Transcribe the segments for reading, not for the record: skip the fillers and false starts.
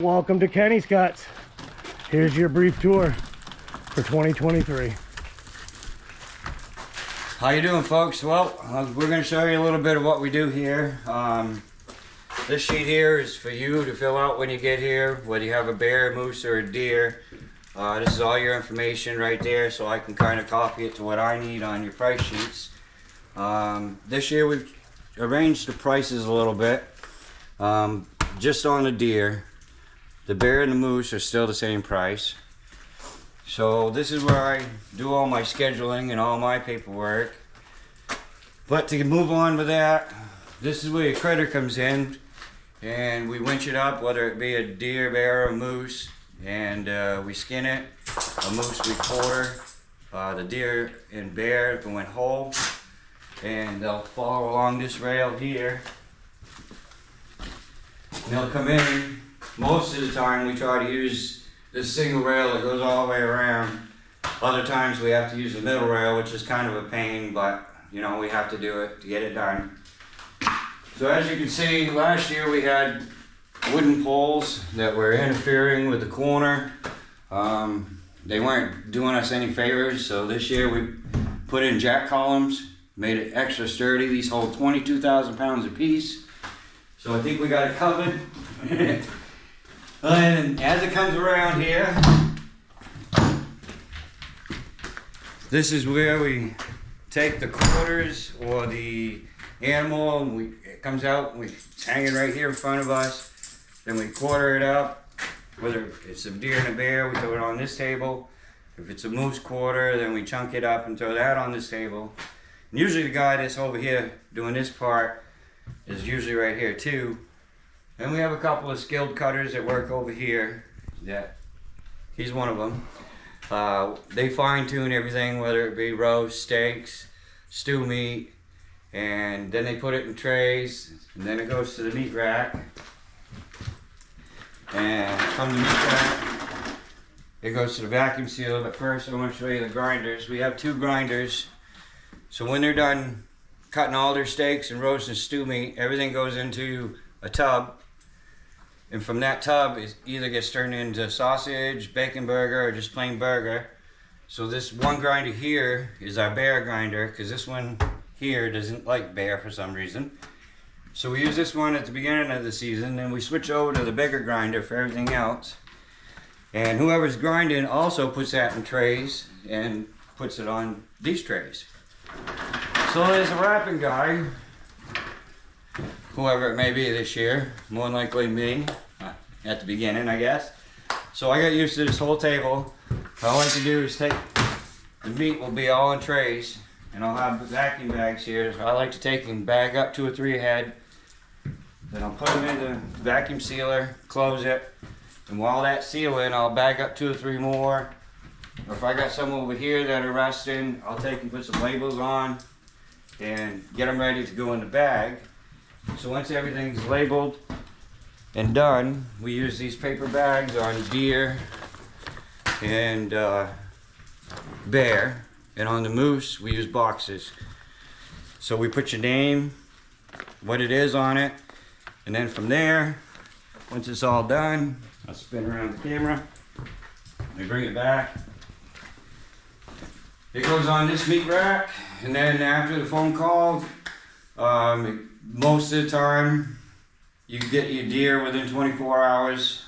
Welcome to Kenny's Kuts. Here's your brief tour for 2023. How you doing, folks? Well, we're going to show you a little bit of what we do here. This sheet here is for you to fill out when you get here, whether you have a bear, moose, or a deer. This is all your information right there, so I can kind of copy it to what I need on your price sheets. This year we've arranged the prices a little bit. Just on the deer. The bear and the moose are still the same price. So this is where I do all my scheduling and all my paperwork. But to move on with that, this is where your critter comes in, and we winch it up, whether it be a deer, bear, or moose, and we skin it. A moose we quarter. The deer and bear went whole, and they'll follow along this rail here. And they'll come in. Most of the time we try to use this single rail that goes all the way around. Other times we have to use the middle rail, which is kind of a pain, but you know, we have to do it to get it done. So as you can see, last year we had wooden poles that were interfering with the corner. They weren't doing us any favors, so this year we put in jack columns, made it extra sturdy. These hold 22,000 pounds apiece. So I think we got it covered. And as it comes around here, this is where we take the quarters or the animal, and it comes out, and it's hanging right here in front of us. Then we quarter it up. Whether it's a deer and a bear, we throw it on this table. If it's a moose quarter, then we chunk it up and throw that on this table. And usually the guy that's over here doing this part is usually right here too. And we have a couple of skilled cutters that work over here. He's one of them. They fine tune everything, whether it be roast, steaks, stew meat, and then they put it in trays, and then it goes to the meat rack. And from the meat rack, it goes to the vacuum sealer. But first I want to show you the grinders. We have two grinders. So when they're done cutting all their steaks and roast and stew meat, everything goes into a tub. And from that tub, it either gets turned into sausage, bacon burger, or just plain burger. So this one grinder here is our bear grinder, because this one here doesn't like bear for some reason. So we use this one at the beginning of the season, and we switch over to the bigger grinder for everything else. And whoever's grinding also puts that in trays and puts it on these trays. So there's a wrapping guy, whoever it may be this year, more than likely me, at the beginning, I guess. So I got used to this whole table. All I like to do is take, the meat will be all in trays, and I'll have vacuum bags here. So I like to take and bag up 2 or 3 ahead. Then I'll put them in the vacuum sealer, close it, and while that's sealing, I'll bag up 2 or 3 more. Or if I got some over here that are resting, I'll take and put some labels on and get them ready to go in the bag. So once everything's labeled and done, we use these paper bags on deer and bear, and on the moose we use boxes. So we put your name, what it is on it, and then from there, once it's all done, I'll spin around the camera, we bring it back. It goes on this meat rack, and then after the phone call, most of the time, you get your deer within 24 hours.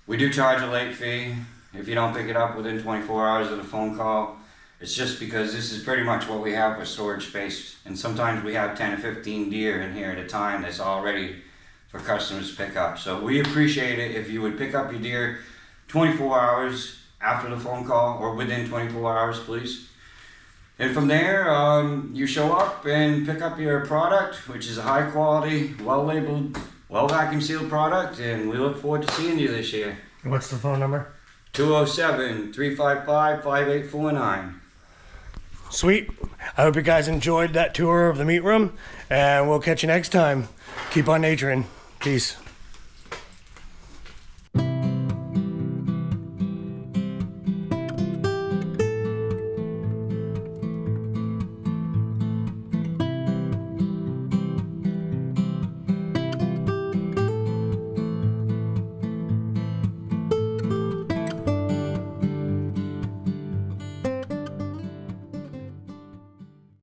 We do charge a late fee if you don't pick it up within 24 hours of the phone call. It's just because this is pretty much what we have for storage space. And sometimes we have 10 or 15 deer in here at a time that's all ready for customers to pick up. So we appreciate it if you would pick up your deer 24 hours after the phone call, or within 24 hours, please. And from there, you show up and pick up your product, which is a high quality, well labeled, well vacuum sealed product, and we look forward to seeing you this year. What's the phone number? 207-355-5849. Sweet. I hope you guys enjoyed that tour of the meat room, and we'll catch you next time. Keep on naturing. Peace.